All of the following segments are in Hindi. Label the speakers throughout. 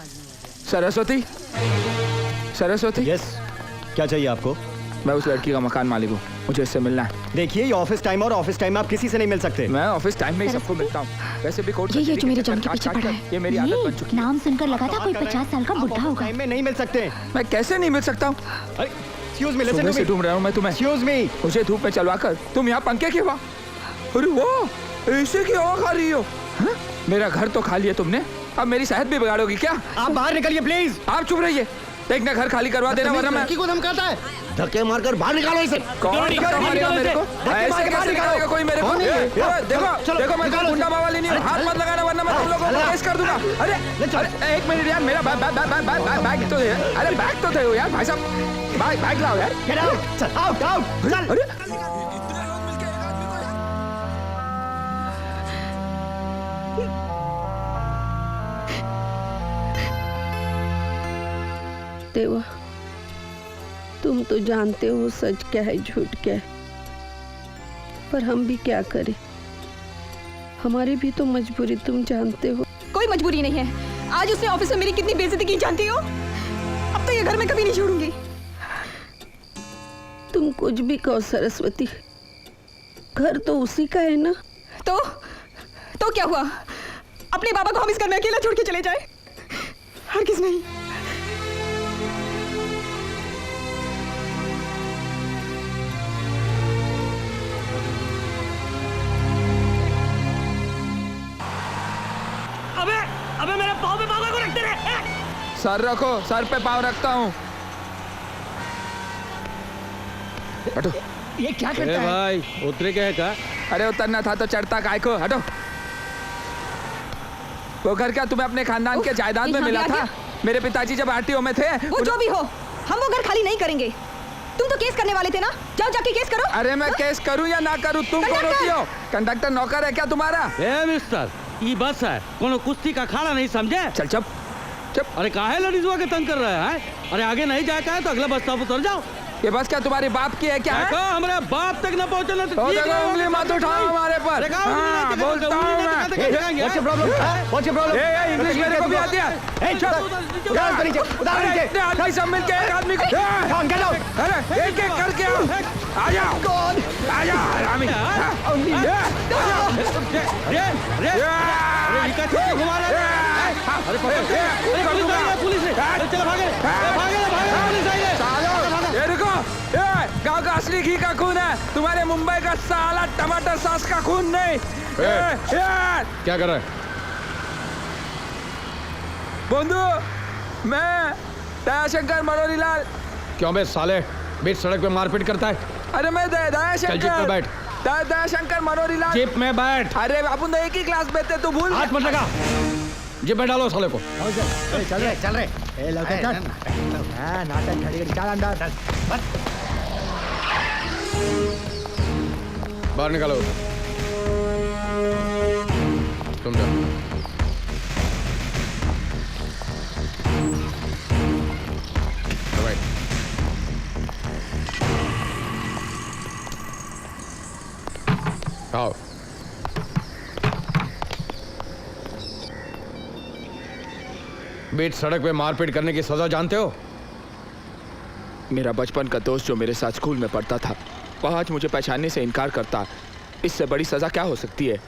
Speaker 1: सरस्वती, सरस्वती।
Speaker 2: यस, क्या चाहिए आपको?
Speaker 1: मैं उस लड़की का मकान मालिक हूँ, मुझे इससे मिलना है।
Speaker 2: देखिए, ये ऑफिस टाइम और ऑफिस टाइम में आप किसी से नहीं मिल सकते।
Speaker 1: मैं ऑफिस टाइम में ही सबको मिलता हूँ। वैसे भी कोर्ट
Speaker 3: ये जो मेरे जॉन के पीछे पड़ा है,
Speaker 1: ये मेरी आदत बन चुकी है।
Speaker 3: नाम सुनकर लगा था कोई 50 साल का बुढ़ा होगा।
Speaker 2: टाइम में नहीं मिल सकते।
Speaker 1: मैं कैसे नहीं मिल सकता हूँ?
Speaker 2: Excuse me, listen to me.
Speaker 1: ढूंढ रहा हूँ मैं तुम्हें।
Speaker 2: Excuse me.
Speaker 1: मुझे धूप में चलवा कर तुम यहाँ पंखे की हवा, अरे वाह, ऐसे की हवा खा रही हो? हा? मेरा घर तो खा लिया तुमने, अब मेरी सेहत भी बिगाड़ोगी क्या?
Speaker 2: आप बाहर निकलिए प्लीज।
Speaker 1: आप चुप रहिए, देखना घर खाली करवा देना वरना मैं
Speaker 4: को धमकाता है। धक्के मारकर बाहर निकालो इसे।
Speaker 1: कौन मारेगा मेरे को? ऐसे कैसे निकालेगा कोई मेरे को? देखो देखो, मैं गुंडा मावाली नहीं हूँ, हाथ मत लगाना वरना मैं तुम लोगों को केस कर दूंगा। अरे एक मिनट यार, मेरा बैग तो है। अरे बैग तो थे यार भाई साहब, बैग लाओ यार।
Speaker 2: गेट आउट, चल आउट आउट चल।
Speaker 1: अरे
Speaker 5: देवा, तुम तो जानते हो सच क्या है झूठ क्या है, पर हम भी क्या करें, हमारी भी तो मजबूरी तुम जानते हो।
Speaker 6: कोई मजबूरी नहीं है। आज उसने ऑफिस में मेरी कितनी बेइज्जती की जानती हो? अब तो ये घर में कभी नहीं छोड़ूंगी।
Speaker 5: तुम कुछ भी कहो सरस्वती, घर तो उसी का है ना।
Speaker 6: तो क्या हुआ? अपने बाबा को हम इस घर में अकेला छोड़ के चले जाए? हरगिज़ नहीं।
Speaker 2: अबे मेरे पाँव पे पाँव को रखते रहे।
Speaker 1: सर रखो, सर पे पाँव रखता हूँ। हटो।
Speaker 2: ये क्या करता है
Speaker 4: भाई? उतरे क्या है का?
Speaker 1: अरे उतरना था तो चढ़ता काय को? हटो। वो घर क्या तुम्हें अपने खानदान के जायदाद में मिला था? मेरे पिताजी जब आरटीओ में थे।
Speaker 6: वो जो भी हो, हम वो घर खाली नहीं करेंगे। तुम तो केस करने वाले थे ना, जाओ जाके केस करो।
Speaker 1: अरे मैं केस करूं या ना करूं, तुम कौन होती हो? कंडक्टर नौकर है क्या तुम्हारा?
Speaker 4: ए मिस्टर, ये बस है, कोनो कुश्ती का खाना नहीं समझे?
Speaker 1: चल चुप चुप।
Speaker 4: अरे काहे लड़ीजुआ के तंग कर रहे हैं? अरे आगे नहीं जाए का है तो अगला बस स्टॉप उतर जाओ।
Speaker 1: ये बस क्या तुम्हारे बाप की है क्या?
Speaker 4: हमारे बाप तक न पहुंचना तो
Speaker 1: ठीक है। उंगली मत उठाओ हमारे पर। हाँ, बोलता हूँ मैं।
Speaker 2: What's your problem? What's your problem?
Speaker 1: A English मेरे को भी आती है।
Speaker 2: ए चल, उधार नीचे, उधार नीचे।
Speaker 1: इतने आदमी सब मिलके एक आदमी को।
Speaker 2: Get out!
Speaker 1: अरे एक एक करके आओ। आ जाओ। आ जाओ हरामी।
Speaker 4: पुलिस है, चलो भागे, पुलिस आई है।
Speaker 1: ये रुको, गांव का असली घी का खून है, तुम्हारे मुंबई का साला टमाटर सॉस का खून नहीं।
Speaker 4: क्या कर रहा है?
Speaker 1: बंधु, मैं दयाशंकर मनोरीलाल।
Speaker 4: क्यों बे साले, बीच सड़क पे मारपीट करता है?
Speaker 1: अरे मैं
Speaker 4: चल जीप में बैठ।
Speaker 1: दयाशंकर मनोरीलाल।
Speaker 4: जीप में बैठ।
Speaker 1: अरे अपन तो एक ही क्लास में थे, तू भूल।
Speaker 4: हाथ मत लगा, जीप में डालो साले को।
Speaker 2: चल रहे। ए लड़का चल। हां नाटक खड़ी चल अंदर चल।
Speaker 4: बाहर निकालो। तुम जाओ। आओ। बीच सड़क पे मारपीट करने की सजा जानते हो?
Speaker 1: मेरा बचपन का दोस्त जो मेरे साथ स्कूल में पढ़ता था, वह आज मुझे पहचानने से इनकार करता। इससे बड़ी सजा क्या हो सकती है?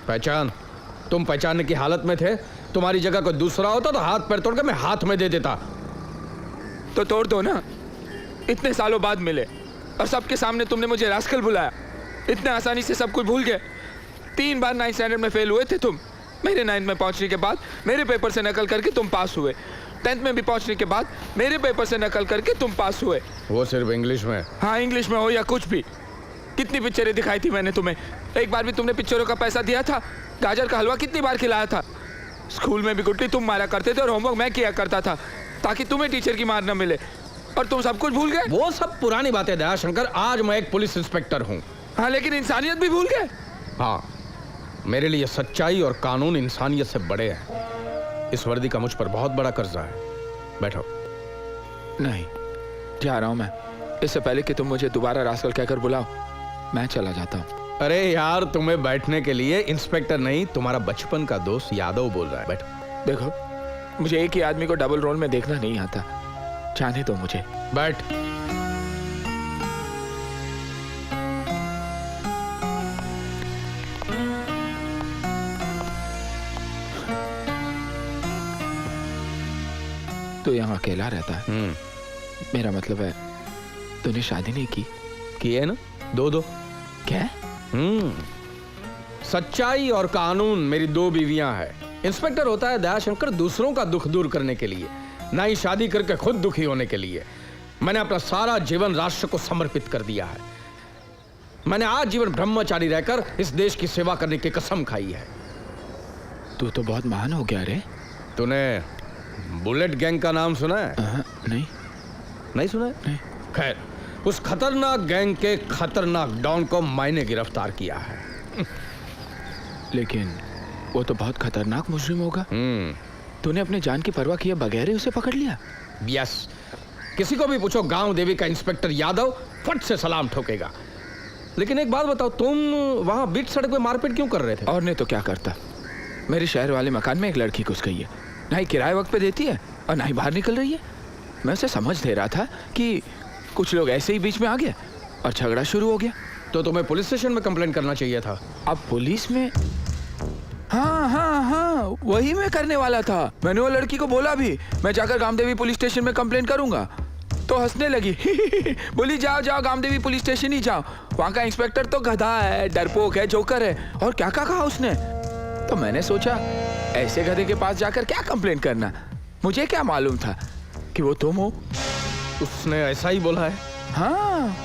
Speaker 4: पहचान? तुम पहचानने की हालत में थे? तुम्हारी जगह कोई दूसरा होता तो हाथ पैर तोड़ के मैं हाथ में दे देता।
Speaker 1: तो तोड़ दो ना। इतने सालों बाद मिले और सबके सामने तुमने मुझे रास्कल बुलाया। इतने आसानी से सब कुछ भूल गए। 3 बार 9th स्टैंडर्ड में फेल हुए थे तुम। मेरे 9th में पहुंचने के बाद मेरे पेपर से नकल करके तुम पास हुए। 10th में भी पहुंचने के बाद मेरे पेपर से नकल करके तुम पास हुए।
Speaker 4: वो सिर्फ इंग्लिश में?
Speaker 1: हाँ, इंग्लिश में हो या कुछ भी। कितनी पिक्चरें दिखाई थी मैंने तुम्हें, एक बार भी तुमने पिक्चरों का पैसा दिया था? गाजर का हलवा कितनी बार खिलाया था? स्कूल में भी गुट्टी तुम मारा करते थे और होमवर्क मैं किया करता था ताकि तुम्हें टीचर की मार न मिले, और तुम सब कुछ भूल गए।
Speaker 4: वो सब पुरानी बातें दयाशंकर, आज मैं एक पुलिस इंस्पेक्टर हूँ।
Speaker 1: हाँ, लेकिन इंसानियत भी भूल गए।
Speaker 4: हाँ, मेरे लिए सच्चाई और कानून इंसानियत से बड़े हैं। इस वर्दी का मुझ पर बहुत बड़ा कर्जा है। बैठो।
Speaker 1: नहीं, जा रहा हूं मैं। इससे पहले कि तुम मुझे दोबारा रास्कल कहकर बुलाओ, मैं चला जाता हूँ।
Speaker 4: अरे यार, तुम्हें बैठने के लिए इंस्पेक्टर नहीं, तुम्हारा बचपन का दोस्त यादव बोल रहा है। बैठो।
Speaker 1: देखो, मुझे एक ही आदमी को डबल रोल में देखना नहीं आता। जाने दो मुझे।
Speaker 4: बैठ।
Speaker 1: तो यहाँ अकेला रहता है। मेरा मतलब है तूने शादी नहीं की
Speaker 4: है ना? दो
Speaker 1: क्या?
Speaker 4: सच्चाई और कानून मेरी 2 बीवियां हैं। इंस्पेक्टर होता है दयाशंकर दूसरों का दुख दूर करने के लिए, ना ही शादी करके खुद दुखी होने के लिए। मैंने अपना सारा जीवन राष्ट्र को समर्पित कर दिया है। मैंने आज जीवन ब्रह्मचारी रहकर इस देश की सेवा करने की कसम खाई है।
Speaker 1: तू तो बहुत महान हो गया रे।
Speaker 4: तूने बुलेट गैंग का नाम सुना है? नहीं सुना है?
Speaker 1: नहीं।
Speaker 4: खैर, उस खतरनाक गैंग के खतरनाक डॉन को मैंने गिरफ्तार किया है।
Speaker 1: लेकिन वो तो बहुत खतरनाक मुजरिम होगा। तूने अपने जान की परवाह किए बगैर ही उसे पकड़ लिया?
Speaker 4: यस। किसी को भी पूछो गांव देवी का इंस्पेक्टर यादव फट से सलाम ठोकेगा। लेकिन एक बात बताओ, तुम वहां बीच सड़क पे मारपीट क्यों कर रहे थे?
Speaker 1: और नहीं तो क्या करता। मेरे शहर वाले मकान में एक लड़की घुस गई है, ना ही किराए वक्त पे देती है और ना ही बाहर निकल रही है। मैं उसे समझ दे रहा था कि कुछ लोग ऐसे ही बीच में आ गए और झगड़ा शुरू हो गया।
Speaker 4: तो तुम्हें पुलिस स्टेशन में कंप्लेंट करना चाहिए था।
Speaker 1: अब पुलिस में? हाँ, वही मैं करने वाला था। मैंने वो लड़की को बोला भी मैं जाकर गामदेवी पुलिस स्टेशन में कंप्लेंट करूंगा, तो हंसने लगी। बोली जाओ गामदेवी पुलिस स्टेशन ही जाओ, वहां का इंस्पेक्टर तो गधा है, डरपोक है, जोकर है, और क्या कहा उसने। तो मैंने सोचा ऐसे गधे के पास जाकर क्या कंप्लेंट करना। मुझे क्या मालूम था कि वो तुम हो।
Speaker 4: उसने ऐसा ही बोला है?
Speaker 1: हाँ,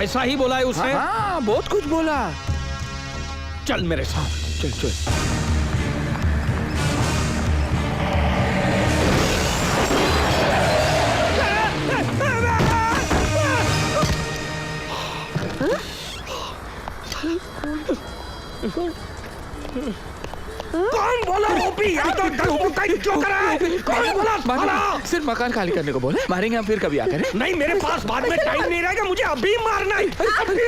Speaker 4: ऐसा ही बोला है उसने?
Speaker 1: हाँ, बहुत कुछ बोला।
Speaker 4: चल मेरे साथ।
Speaker 1: चल।
Speaker 4: कौन बोला? ओपी यादव क्यों कर रहा है? कौन बोला?
Speaker 1: सिर्फ मकान खाली करने को बोले। मारेंगे हम फिर कभी आकर।
Speaker 4: नहीं, मेरे पास बाद में टाइम नहीं रहेगा, मुझे अभी मारना है।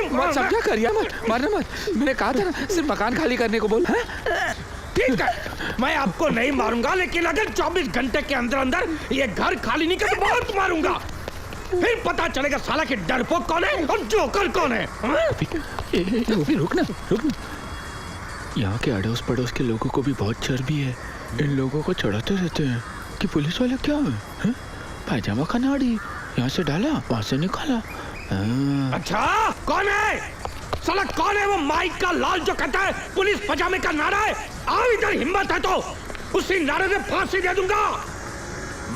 Speaker 1: मत समझा करिया, मारना मत। मैंने कहा था ना सिर्फ मकान खाली करने को बोल।
Speaker 4: ठीक है, मैं आपको नहीं मारूंगा, लेकिन अगर 24 घंटे के अंदर अंदर ये घर खाली नहीं कर तो बहुत मारूंगा। फिर पता चलेगा साला कि डरपोक कौन है और जोकर कौन है।
Speaker 1: रुक ना। यहाँ के अड़ोस पड़ोस के लोगों को भी बहुत चर्बी है। इन लोगों को चढ़ाते रहते हैं कि पुलिस वाले क्या है? पायजामा खनाड़ी, यहाँ से डाला वहां से निकाला।
Speaker 4: अच्छा, कौन है साला? कौन है वो माइक का लाल जो कहता है पुलिस पजामे का नारा है? आओ इधर, हिम्मत है तो उसी नारे से फांसी दे दूंगा।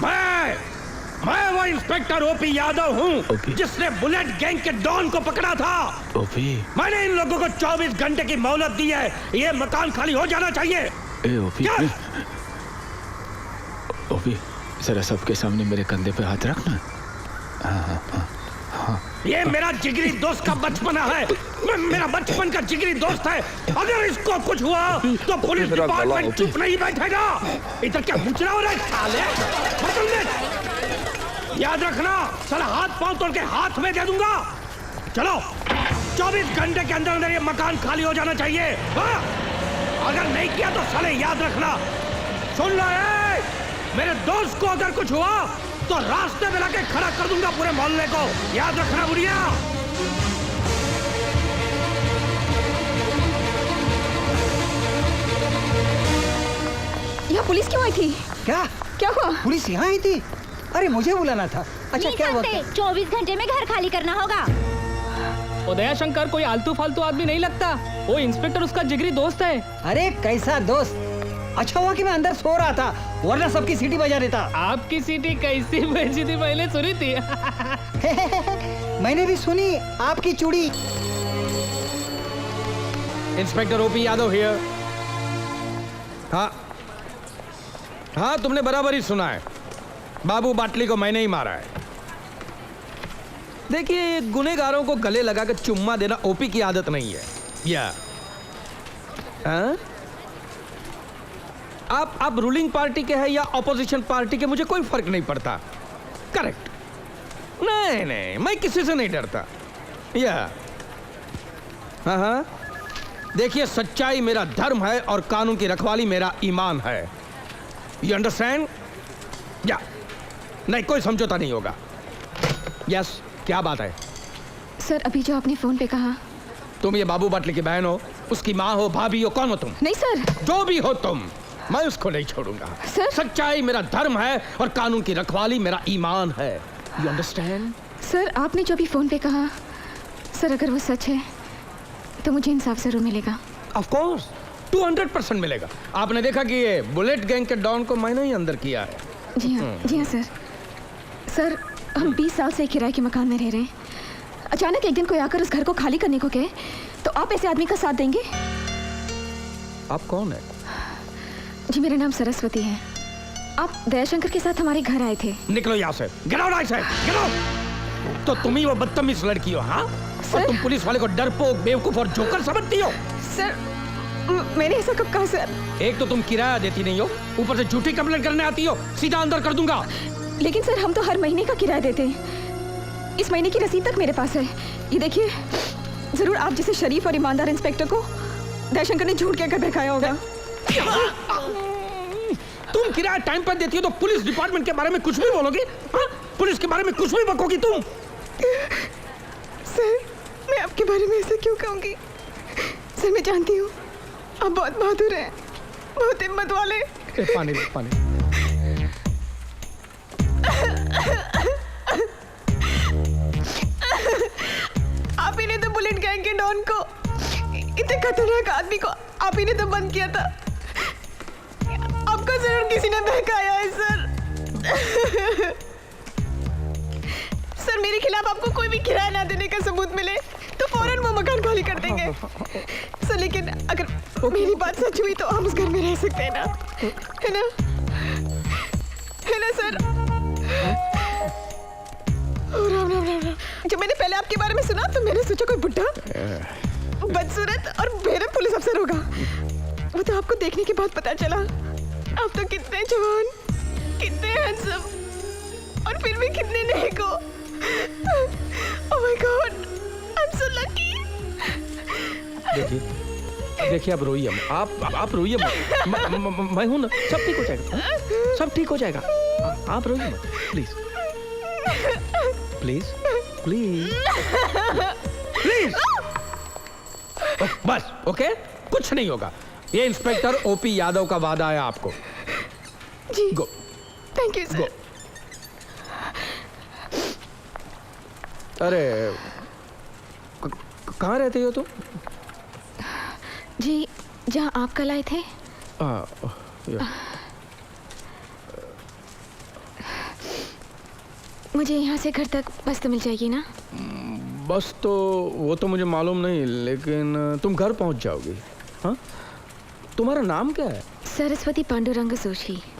Speaker 4: मैं वो इंस्पेक्टर ओपी यादव हूँ जिसने बुलेट गैंग के डॉन को पकड़ा था।
Speaker 1: ओपी,
Speaker 4: मैंने इन लोगों को 24 घंटे की मोहलत दी है। ये मकान खाली हो जाना चाहिए।
Speaker 1: ओपी, जरा सबके सामने मेरे कंधे पे हाथ रखना। हाँ।
Speaker 4: ये मेरा जिगरी दोस्त का बचपना है। मेरा बचपन का जिगरी दोस्त है। अगर इसको कुछ हुआ तो पुलिस डिपार्टमेंट चुप नहीं बैठेगा। इधर क्या मुचरा हो रहा है साले? याद रखना, साला हाथ पांव तोड़ के हाथ में दे दूंगा। चलो, 24 घंटे के अंदर अंदर ये मकान खाली हो जाना चाहिए। हाँ? अगर नहीं किया तो साले याद रखना। सुन लो, मेरे दोस्त को अगर कुछ हुआ तो रास्ते में लाके खड़ा कर दूंगा पूरे मोहल्ले को। याद रखना बुढ़िया।
Speaker 6: यहाँ पुलिस क्यों आई थी? क्या हुआ?
Speaker 2: पुलिस यहाँ आई थी? अरे मुझे बुलाना था। अच्छा, क्या हुआ?
Speaker 3: 24 घंटे में घर खाली करना होगा।
Speaker 7: दयाशंकर कोई आलतू फालतू आदमी नहीं लगता। वो इंस्पेक्टर उसका जिगरी दोस्त है।
Speaker 2: अरे कैसा दोस्त? अच्छा हुआ कि मैं अंदर सो रहा था, वरना सबकी सीटी बजा देता।
Speaker 7: आपकी सीटी कैसी बजी थी पहले सुनी थी?
Speaker 2: मैंने भी सुनी आपकी चूड़ी।
Speaker 4: Inspector OP Yadav here. हाँ, तुमने बराबर ही सुना है। बाबू बाटली को मैंने ही मारा है। देखिए, गुनेगारों को गले लगाकर चुम्मा देना ओपी की आदत नहीं है। या आप रूलिंग पार्टी के हैं या ऑपोजिशन पार्टी के, मुझे कोई फर्क नहीं पड़ता। करेक्ट। नहीं, मैं किसी से नहीं डरता। या हाँ, देखिए, सच्चाई मेरा धर्म है और कानून की रखवाली मेरा ईमान है। You understand? या नहीं, कोई समझौता नहीं होगा। यस, क्या बात है?
Speaker 6: सर अभी जो आपने फोन पे कहा।
Speaker 4: तुम ये बाबू बाटले की बहन हो, उसकी माँ हो, भाभी हो, कौन हो तुम?
Speaker 6: नहीं सर।
Speaker 4: जो भी हो तुम, मैं उसको नहीं छोड़ूंगा।
Speaker 6: सर।
Speaker 4: सच्चाई मेरा धर्म है और कानून की रखवाली मेरा ईमान है। You understand?
Speaker 6: सर आपने जो भी फोन पे कहा, सर अगर वो सच है तो मुझे इंसाफ जरूर मिलेगा।
Speaker 4: ऑफ कोर्स 200% मिलेगा। आपने देखा कि ये बुलेट गैंग के डॉन को मैंने ही अंदर किया है।
Speaker 6: जी हाँ सर। सर हम 20 साल से किराए के मकान में रह रहे हैं। अचानक एक दिन कोई आकर उस घर को खाली करने को कहे तो आप ऐसे आदमी का साथ देंगे?
Speaker 4: आप कौन है?
Speaker 6: जी मेरा नाम सरस्वती है। आप दयाशंकर के साथ हमारे घर आए थे।
Speaker 4: निकलो यहाँ से। Get out I said, get out. तो तुम ही वो बदतमीज लड़की हो, हाँ? और तुम पुलिस वाले को डरपोक, बेवकूफ और जोकर समझती हो?
Speaker 6: सर मैंने ऐसा कब कहा सर?
Speaker 4: एक तो तुम किराया देती नहीं हो, ऊपर से झूठी कंप्लेंट करने आती हो। सीधा अंदर कर दूंगा।
Speaker 6: लेकिन सर हम तो हर महीने का किराया देते हैं। इस महीने की रसीद तक मेरे पास है। ये देखिए, जरूर आप जैसे शरीफ और ईमानदार इंस्पेक्टर को दयाशंकर ने झूठ कहकर बहकाया होगा।
Speaker 4: तुम किराया टाइम पर देती हो तो पुलिस डिपार्टमेंट के बारे में कुछ भी बोलोगी? हाँ? पुलिस के बारे में कुछ भी बकोगी तुम?
Speaker 6: सर मैं आपके बारे में ऐसा क्यों कहूँगी? सर मैं जानती हूँ आप बहुत बहादुर हैं, बहुत हिम्मत वाले।
Speaker 4: पानी दे, पानी।
Speaker 6: आप ही ने तो बुलेट गैंग के डॉन को, इतने खतरनाक आदमी को आप ही ने तो बंद किया था। आपको जरूर किसी ने बहकाया है सर। सर मेरे खिलाफ आपको कोई भी किराया ना देने का सबूत मिले तो फौरन वो मकान खाली कर देंगे। सर लेकिन अगर मेरी बात सच हुई तो हम उस घर में रह सकते हैं ना? है ना? है ना सर? राम राम राम राम। जब मैंने पहले आपके बारे में सुना तो मैंने सोचा कोई बुढ़ा बदसूरत और बेरहम पुलिस अफसर होगा। वो तो आपको देखने के बाद पता चला आप तो कितने जवान, कितने हैंडसम और फिर भी कितने नेक हो। Oh my God, I am so lucky.
Speaker 4: देखिए अब रोइए मत। आप रोइए मत। मैं हूं ना, सब ठीक हो जाएगा। सब ठीक हो जाएगा। आप रोइए मत प्लीज, प्लीज, प्लीज, प्लीज। बस ओके, कुछ नहीं होगा। ये इंस्पेक्टर ओपी यादव का वादा है आपको।
Speaker 6: जी
Speaker 4: गो।
Speaker 6: Thank you sir.
Speaker 4: अरे कहाँ रहते हो तुम?
Speaker 6: जी जहाँ आप कल आए थे। मुझे यहाँ से घर तक बस तो मिल जाएगी ना?
Speaker 4: बस तो वो तो मुझे मालूम नहीं, लेकिन तुम घर पहुँच जाओगी। हाँ, तुम्हारा नाम क्या है?
Speaker 6: सरस्वती पांडुरंग जोशी।